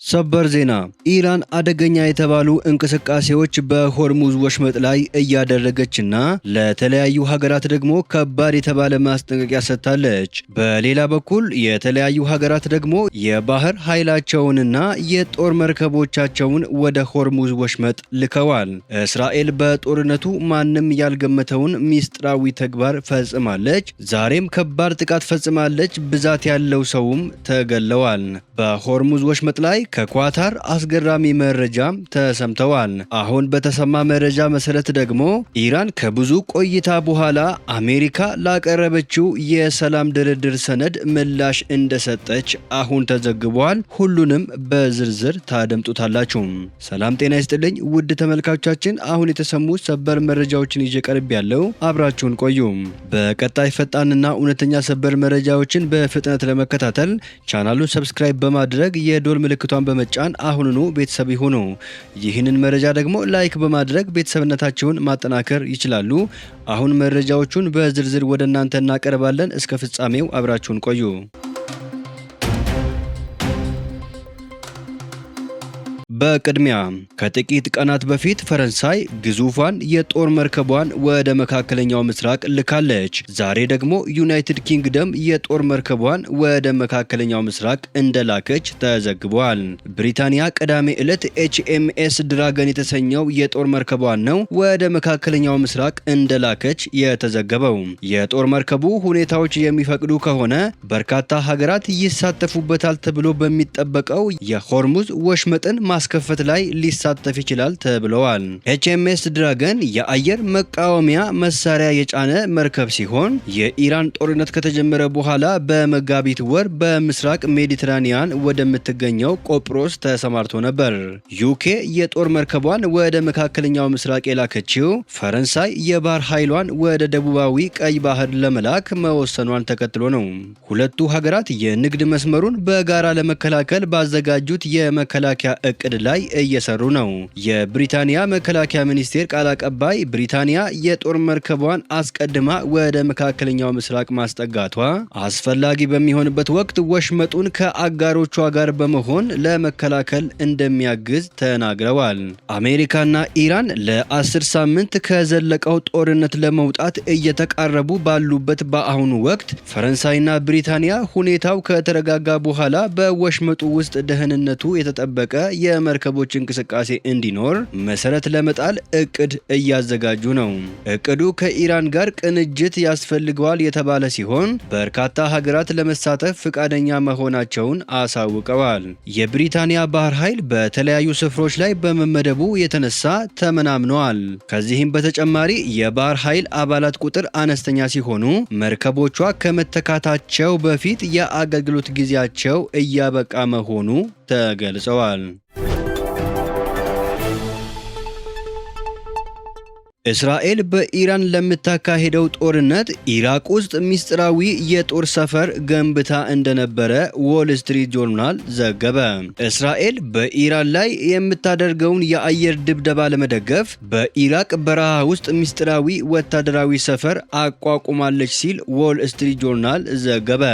ሰበር ዜና ኢራን አደገኛ የተባሉ እንቅስቃሴዎች በሆርሙዝ ወሽመጥ ላይ እያደረገችና ለተለያዩ ሀገራት ደግሞ ከባድ የተባለ ማስጠንቀቂያ ሰጥታለች። በሌላ በኩል የተለያዩ ሀገራት ደግሞ የባህር ኃይላቸውንና የጦር መርከቦቻቸውን ወደ ሆርሙዝ ወሽመጥ ልከዋል። እስራኤል በጦርነቱ ማንም ያልገመተውን ሚስጥራዊ ተግባር ፈጽማለች። ዛሬም ከባድ ጥቃት ፈጽማለች። ብዛት ያለው ሰውም ተገለዋል። በሆርሙዝ ወሽመጥ ላይ ከኳታር አስገራሚ መረጃም ተሰምተዋል። አሁን በተሰማ መረጃ መሰረት ደግሞ ኢራን ከብዙ ቆይታ በኋላ አሜሪካ ላቀረበችው የሰላም ድርድር ሰነድ ምላሽ እንደሰጠች አሁን ተዘግቧል። ሁሉንም በዝርዝር ታደምጡታላችሁ። ሰላም ጤና ይስጥልኝ ውድ ተመልካቾቻችን፣ አሁን የተሰሙ ሰበር መረጃዎችን ይዤ ቀርብ ያለው አብራችሁን ቆዩ። በቀጣይ ፈጣንና እውነተኛ ሰበር መረጃዎችን በፍጥነት ለመከታተል ቻናሉን ሰብስክራይብ በማድረግ የዶል ምልክቷን በመጫን አሁኑኑ ቤተሰብ ይሁኑ። ይህንን መረጃ ደግሞ ላይክ በማድረግ ቤተሰብነታቸውን ማጠናከር ይችላሉ። አሁን መረጃዎቹን በዝርዝር ወደ እናንተ እናቀርባለን። እስከ ፍጻሜው አብራችሁን ቆዩ። በቅድሚያ ከጥቂት ቀናት በፊት ፈረንሳይ ግዙፏን የጦር መርከቧን ወደ መካከለኛው ምስራቅ ልካለች። ዛሬ ደግሞ ዩናይትድ ኪንግደም የጦር መርከቧን ወደ መካከለኛው ምስራቅ እንደላከች ተዘግቧል። ብሪታንያ ቅዳሜ ዕለት HMS ድራገን የተሰኘው የጦር መርከቧን ነው ወደ መካከለኛው ምስራቅ እንደላከች የተዘገበው። የጦር መርከቡ ሁኔታዎች የሚፈቅዱ ከሆነ በርካታ ሀገራት ይሳተፉበታል ተብሎ በሚጠበቀው የሆርሙዝ ወሽመጥን ማስከፈት ላይ ሊሳተፍ ይችላል ተብለዋል። HMS ድራገን የአየር መቃወሚያ መሳሪያ የጫነ መርከብ ሲሆን የኢራን ጦርነት ከተጀመረ በኋላ በመጋቢት ወር በምስራቅ ሜዲትራኒያን ወደምትገኘው ቆጵሮስ ተሰማርቶ ነበር። ዩኬ የጦር መርከቧን ወደ መካከለኛው ምስራቅ የላከችው ፈረንሳይ የባህር ኃይሏን ወደ ደቡባዊ ቀይ ባህር ለመላክ መወሰኗን ተከትሎ ነው። ሁለቱ ሀገራት የንግድ መስመሩን በጋራ ለመከላከል ባዘጋጁት የመከላከያ እቅድ ላይ እየሰሩ ነው። የብሪታንያ መከላከያ ሚኒስቴር ቃል አቀባይ ብሪታንያ የጦር መርከቧን አስቀድማ ወደ መካከለኛው ምስራቅ ማስጠጋቷ አስፈላጊ በሚሆንበት ወቅት ወሽመጡን ከአጋሮቿ ጋር በመሆን ለመከላከል እንደሚያግዝ ተናግረዋል። አሜሪካና ኢራን ለ10 ሳምንት ከዘለቀው ጦርነት ለመውጣት እየተቃረቡ ባሉበት በአሁኑ ወቅት ፈረንሳይና ብሪታንያ ሁኔታው ከተረጋጋ በኋላ በወሽመጡ ውስጥ ደህንነቱ የተጠበቀ የመርከቦች እንቅስቃሴ እንዲኖር መሰረት ለመጣል እቅድ እያዘጋጁ ነው። እቅዱ ከኢራን ጋር ቅንጅት ያስፈልገዋል የተባለ ሲሆን በርካታ ሀገራት ለመሳተፍ ፈቃደኛ መሆናቸውን አሳውቀዋል። የብሪታንያ ባህር ኃይል በተለያዩ ስፍራዎች ላይ በመመደቡ የተነሳ ተመናምነዋል። ከዚህም በተጨማሪ የባህር ኃይል አባላት ቁጥር አነስተኛ ሲሆኑ መርከቦቿ ከመተካታቸው በፊት የአገልግሎት ጊዜያቸው እያበቃ መሆኑ ተገልጸዋል። እስራኤል በኢራን ለምታካሄደው ጦርነት ኢራቅ ውስጥ ሚስጥራዊ የጦር ሰፈር ገንብታ እንደነበረ ዎል ስትሪት ጆርናል ዘገበ። እስራኤል በኢራን ላይ የምታደርገውን የአየር ድብደባ ለመደገፍ በኢራቅ በረሃ ውስጥ ሚስጥራዊ ወታደራዊ ሰፈር አቋቁማለች ሲል ዎል ስትሪት ጆርናል ዘገበ።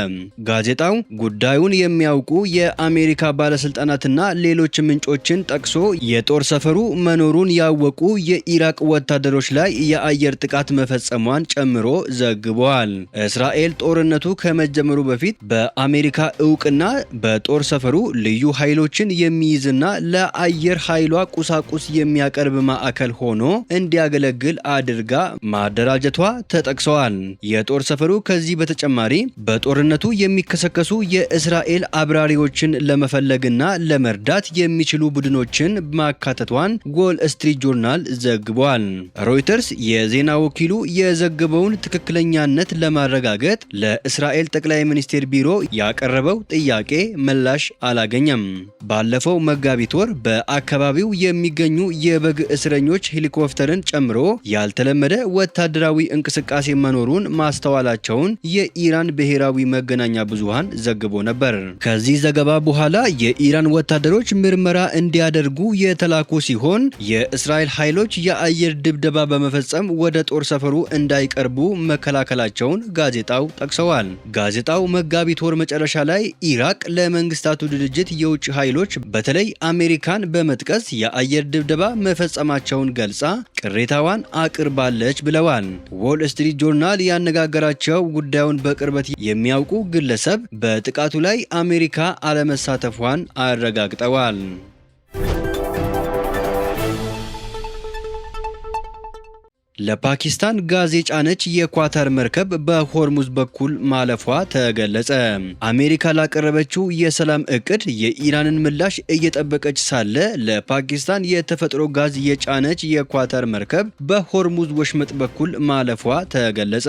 ጋዜጣው ጉዳዩን የሚያውቁ የአሜሪካ ባለስልጣናትና ሌሎች ምንጮችን ጠቅሶ የጦር ሰፈሩ መኖሩን ያወቁ የኢራቅ ወታደሮች ላይ የአየር ጥቃት መፈጸሟን ጨምሮ ዘግቧል። እስራኤል ጦርነቱ ከመጀመሩ በፊት በአሜሪካ እውቅና በጦር ሰፈሩ ልዩ ኃይሎችን የሚይዝና ለአየር ኃይሏ ቁሳቁስ የሚያቀርብ ማዕከል ሆኖ እንዲያገለግል አድርጋ ማደራጀቷ ተጠቅሰዋል። የጦር ሰፈሩ ከዚህ በተጨማሪ በጦርነቱ የሚከሰከሱ የእስራኤል አብራሪዎችን ለመፈለግና ለመርዳት የሚችሉ ቡድኖችን ማካተቷን ዎል ስትሪት ጆርናል ዘግቧል። ሮይተርስ የዜና ወኪሉ የዘገበውን ትክክለኛነት ለማረጋገጥ ለእስራኤል ጠቅላይ ሚኒስቴር ቢሮ ያቀረበው ጥያቄ ምላሽ አላገኘም። ባለፈው መጋቢት ወር በአካባቢው የሚገኙ የበግ እስረኞች ሄሊኮፕተርን ጨምሮ ያልተለመደ ወታደራዊ እንቅስቃሴ መኖሩን ማስተዋላቸውን የኢራን ብሔራዊ መገናኛ ብዙሃን ዘግቦ ነበር። ከዚህ ዘገባ በኋላ የኢራን ወታደሮች ምርመራ እንዲያደርጉ የተላኩ ሲሆን የእስራኤል ኃይሎች የአየር ድብደባ በመፈጸም ወደ ጦር ሰፈሩ እንዳይቀርቡ መከላከላቸውን ጋዜጣው ጠቅሰዋል። ጋዜጣው መጋቢት ወር መጨረሻ ላይ ኢራቅ ለመንግስታቱ ድርጅት የውጭ ኃይሎች በተለይ አሜሪካን በመጥቀስ የአየር ድብደባ መፈጸማቸውን ገልጻ ቅሬታዋን አቅርባለች ብለዋል። ዎል ስትሪት ጆርናል ያነጋገራቸው ጉዳዩን በቅርበት የሚያውቁ ግለሰብ በጥቃቱ ላይ አሜሪካ አለመሳተፏን አረጋግጠዋል። ለፓኪስታን ጋዝ የጫነች የኳታር መርከብ በሆርሙዝ በኩል ማለፏ ተገለጸ። አሜሪካ ላቀረበችው የሰላም እቅድ የኢራንን ምላሽ እየጠበቀች ሳለ ለፓኪስታን የተፈጥሮ ጋዝ የጫነች የኳታር መርከብ በሆርሙዝ ወሽመጥ በኩል ማለፏ ተገለጸ።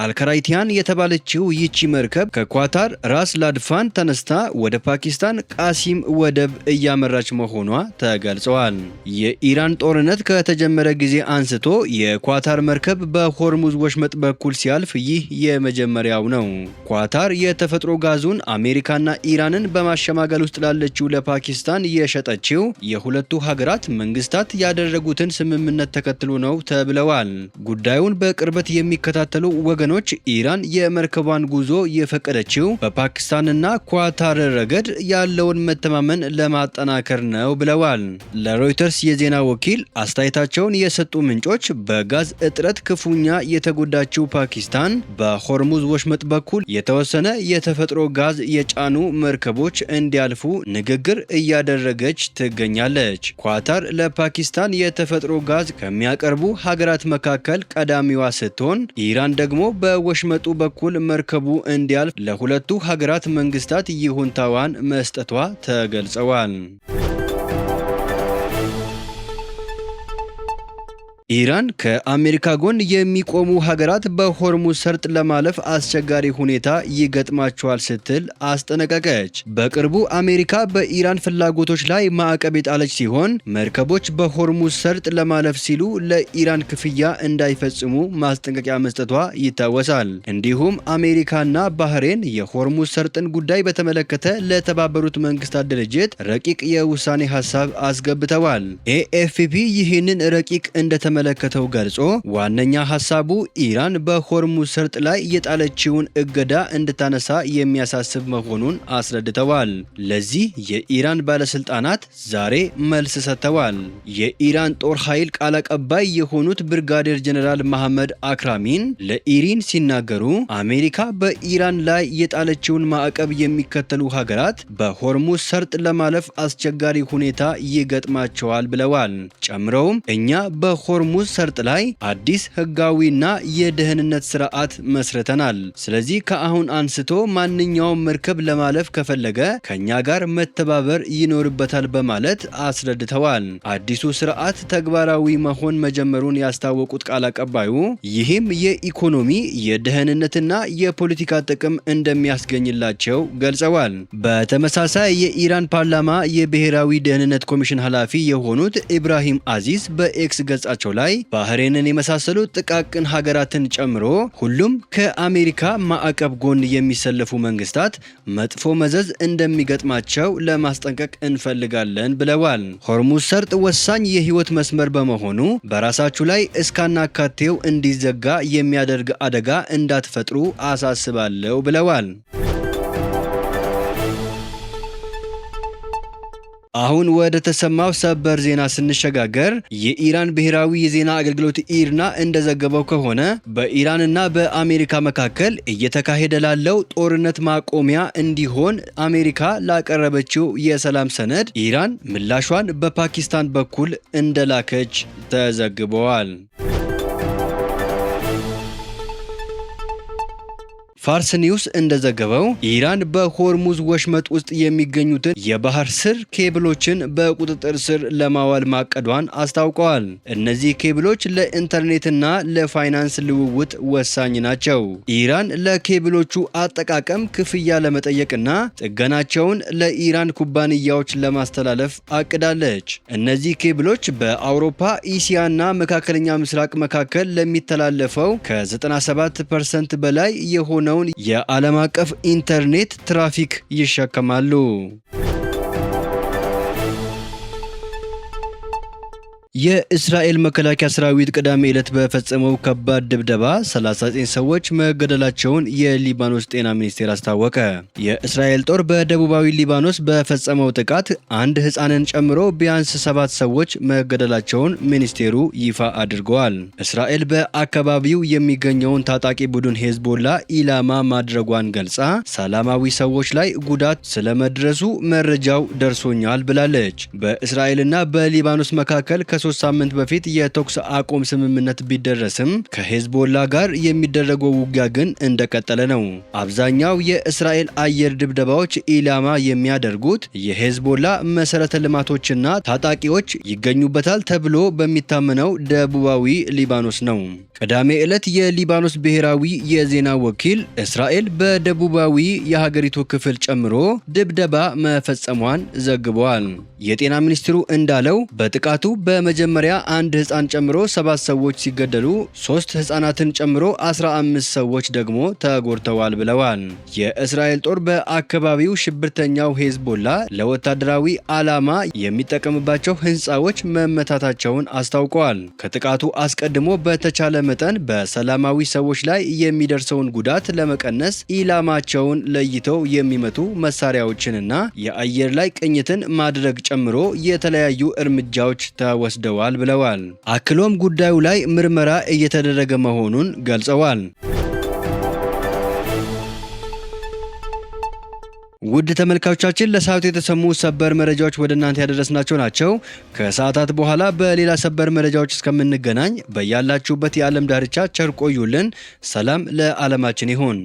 አልከራይቲያን የተባለችው ይቺ መርከብ ከኳታር ራስ ላድፋን ተነስታ ወደ ፓኪስታን ቃሲም ወደብ እያመራች መሆኗ ተገልጸዋል። የኢራን ጦርነት ከተጀመረ ጊዜ አንስቶ ኳታር መርከብ በሆርሙዝ ወሽመጥ በኩል ሲያልፍ ይህ የመጀመሪያው ነው። ኳታር የተፈጥሮ ጋዙን አሜሪካና ኢራንን በማሸማገል ውስጥ ላለችው ለፓኪስታን የሸጠችው የሁለቱ ሀገራት መንግስታት ያደረጉትን ስምምነት ተከትሎ ነው ተብለዋል። ጉዳዩን በቅርበት የሚከታተሉ ወገኖች ኢራን የመርከቧን ጉዞ የፈቀደችው በፓኪስታንና ኳታር ረገድ ያለውን መተማመን ለማጠናከር ነው ብለዋል። ለሮይተርስ የዜና ወኪል አስተያየታቸውን የሰጡ ምንጮች በጋዝ እጥረት ክፉኛ የተጎዳችው ፓኪስታን በሆርሙዝ ወሽመጥ በኩል የተወሰነ የተፈጥሮ ጋዝ የጫኑ መርከቦች እንዲያልፉ ንግግር እያደረገች ትገኛለች። ኳታር ለፓኪስታን የተፈጥሮ ጋዝ ከሚያቀርቡ ሀገራት መካከል ቀዳሚዋ ስትሆን ኢራን ደግሞ በወሽመጡ በኩል መርከቡ እንዲያልፍ ለሁለቱ ሀገራት መንግስታት ይሁንታዋን መስጠቷ ተገልጸዋል። ኢራን ከአሜሪካ ጎን የሚቆሙ ሀገራት በሆርሙዝ ሰርጥ ለማለፍ አስቸጋሪ ሁኔታ ይገጥማቸዋል ስትል አስጠነቀቀች። በቅርቡ አሜሪካ በኢራን ፍላጎቶች ላይ ማዕቀብ የጣለች ሲሆን መርከቦች በሆርሙዝ ሰርጥ ለማለፍ ሲሉ ለኢራን ክፍያ እንዳይፈጽሙ ማስጠንቀቂያ መስጠቷ ይታወሳል። እንዲሁም አሜሪካና ባህሬን የሆርሙዝ ሰርጥን ጉዳይ በተመለከተ ለተባበሩት መንግስታት ድርጅት ረቂቅ የውሳኔ ሀሳብ አስገብተዋል። ኤኤፍፒ ይህንን ረቂቅ እንደተመለከተው ገልጾ ዋነኛ ሀሳቡ ኢራን በሆርሙዝ ሰርጥ ላይ የጣለችውን እገዳ እንድታነሳ የሚያሳስብ መሆኑን አስረድተዋል። ለዚህ የኢራን ባለስልጣናት ዛሬ መልስ ሰጥተዋል። የኢራን ጦር ኃይል ቃል አቀባይ የሆኑት ብርጋዴር ጀነራል መሐመድ አክራሚን ለኢሪን ሲናገሩ አሜሪካ በኢራን ላይ የጣለችውን ማዕቀብ የሚከተሉ ሀገራት በሆርሙዝ ሰርጥ ለማለፍ አስቸጋሪ ሁኔታ ይገጥማቸዋል ብለዋል። ጨምረውም እኛ በሆርሙዝ ሰርጥ ላይ አዲስ ህጋዊና የደህንነት ስርዓት መስርተናል። ስለዚህ ከአሁን አንስቶ ማንኛውም መርከብ ለማለፍ ከፈለገ ከኛ ጋር መተባበር ይኖርበታል በማለት አስረድተዋል። አዲሱ ስርዓት ተግባራዊ መሆን መጀመሩን ያስታወቁት ቃል አቀባዩ ይህም የኢኮኖሚ የደህንነትና የፖለቲካ ጥቅም እንደሚያስገኝላቸው ገልጸዋል። በተመሳሳይ የኢራን ፓርላማ የብሔራዊ ደህንነት ኮሚሽን ኃላፊ የሆኑት ኢብራሂም አዚዝ በኤክስ ገጻቸው ላይ ባህሬንን የመሳሰሉ ጥቃቅን ሀገራትን ጨምሮ ሁሉም ከአሜሪካ ማዕቀብ ጎን የሚሰለፉ መንግስታት መጥፎ መዘዝ እንደሚገጥማቸው ለማስጠንቀቅ እንፈልጋለን ብለዋል። ሆርሙዝ ሰርጥ ወሳኝ የህይወት መስመር በመሆኑ በራሳችሁ ላይ እስካናካቴው እንዲዘጋ የሚያደርግ አደጋ እንዳትፈጥሩ አሳስባለሁ ብለዋል። አሁን ወደ ተሰማው ሰበር ዜና ስንሸጋገር የኢራን ብሔራዊ የዜና አገልግሎት ኢርና እንደዘገበው ከሆነ በኢራንና በአሜሪካ መካከል እየተካሄደ ላለው ጦርነት ማቆሚያ እንዲሆን አሜሪካ ላቀረበችው የሰላም ሰነድ ኢራን ምላሿን በፓኪስታን በኩል እንደላከች ተዘግበዋል። ፋርስ ኒውስ እንደዘገበው ኢራን በሆርሙዝ ወሽመጥ ውስጥ የሚገኙትን የባህር ስር ኬብሎችን በቁጥጥር ስር ለማዋል ማቀዷን አስታውቀዋል። እነዚህ ኬብሎች ለኢንተርኔትና ለፋይናንስ ልውውጥ ወሳኝ ናቸው። ኢራን ለኬብሎቹ አጠቃቀም ክፍያ ለመጠየቅና ጥገናቸውን ለኢራን ኩባንያዎች ለማስተላለፍ አቅዳለች። እነዚህ ኬብሎች በአውሮፓ፣ ኢሲያና መካከለኛ ምስራቅ መካከል ለሚተላለፈው ከ97% በላይ የሆነ የዓለም አቀፍ ኢንተርኔት ትራፊክ ይሸከማሉ። የእስራኤል መከላከያ ሰራዊት ቅዳሜ ዕለት በፈጸመው ከባድ ድብደባ 39 ሰዎች መገደላቸውን የሊባኖስ ጤና ሚኒስቴር አስታወቀ። የእስራኤል ጦር በደቡባዊ ሊባኖስ በፈጸመው ጥቃት አንድ ሕፃንን ጨምሮ ቢያንስ 7 ሰዎች መገደላቸውን ሚኒስቴሩ ይፋ አድርገዋል። እስራኤል በአካባቢው የሚገኘውን ታጣቂ ቡድን ሄዝቦላ ኢላማ ማድረጓን ገልጻ ሰላማዊ ሰዎች ላይ ጉዳት ስለመድረሱ መረጃው ደርሶኛል ብላለች። በእስራኤልና በሊባኖስ መካከል ከ3 ሳምንት በፊት የተኩስ አቁም ስምምነት ቢደረስም ከሄዝቦላ ጋር የሚደረገው ውጊያ ግን እንደቀጠለ ነው። አብዛኛው የእስራኤል አየር ድብደባዎች ኢላማ የሚያደርጉት የሄዝቦላ መሰረተ ልማቶችና ታጣቂዎች ይገኙበታል ተብሎ በሚታመነው ደቡባዊ ሊባኖስ ነው። ቅዳሜ ዕለት የሊባኖስ ብሔራዊ የዜና ወኪል እስራኤል በደቡባዊ የሀገሪቱ ክፍል ጨምሮ ድብደባ መፈጸሟን ዘግቧል። የጤና ሚኒስትሩ እንዳለው በጥቃቱ በመጀመሪያ አንድ ሕፃን ጨምሮ 7 ሰዎች ሲገደሉ 3 ሕፃናትን ጨምሮ 15 ሰዎች ደግሞ ተጎድተዋል ብለዋል። የእስራኤል ጦር በአካባቢው ሽብርተኛው ሄዝቦላ ለወታደራዊ ዓላማ የሚጠቀምባቸው ሕንፃዎች መመታታቸውን አስታውቀዋል። ከጥቃቱ አስቀድሞ በተቻለ መጠን በሰላማዊ ሰዎች ላይ የሚደርሰውን ጉዳት ለመቀነስ ኢላማቸውን ለይተው የሚመቱ መሳሪያዎችንና የአየር ላይ ቅኝትን ማድረግ ጨምሮ የተለያዩ እርምጃዎች ተወስደዋል ብለዋል። አክሎም ጉዳዩ ላይ ምርመራ እየተደረገ መሆኑን ገልጸዋል። ውድ ተመልካቾቻችን ለሰዓቱ የተሰሙ ሰበር መረጃዎች ወደ እናንተ ያደረስናቸው ናቸው። ከሰዓታት በኋላ በሌላ ሰበር መረጃዎች እስከምንገናኝ በያላችሁበት የዓለም ዳርቻ ቸር ቆዩልን። ሰላም ለዓለማችን ይሁን።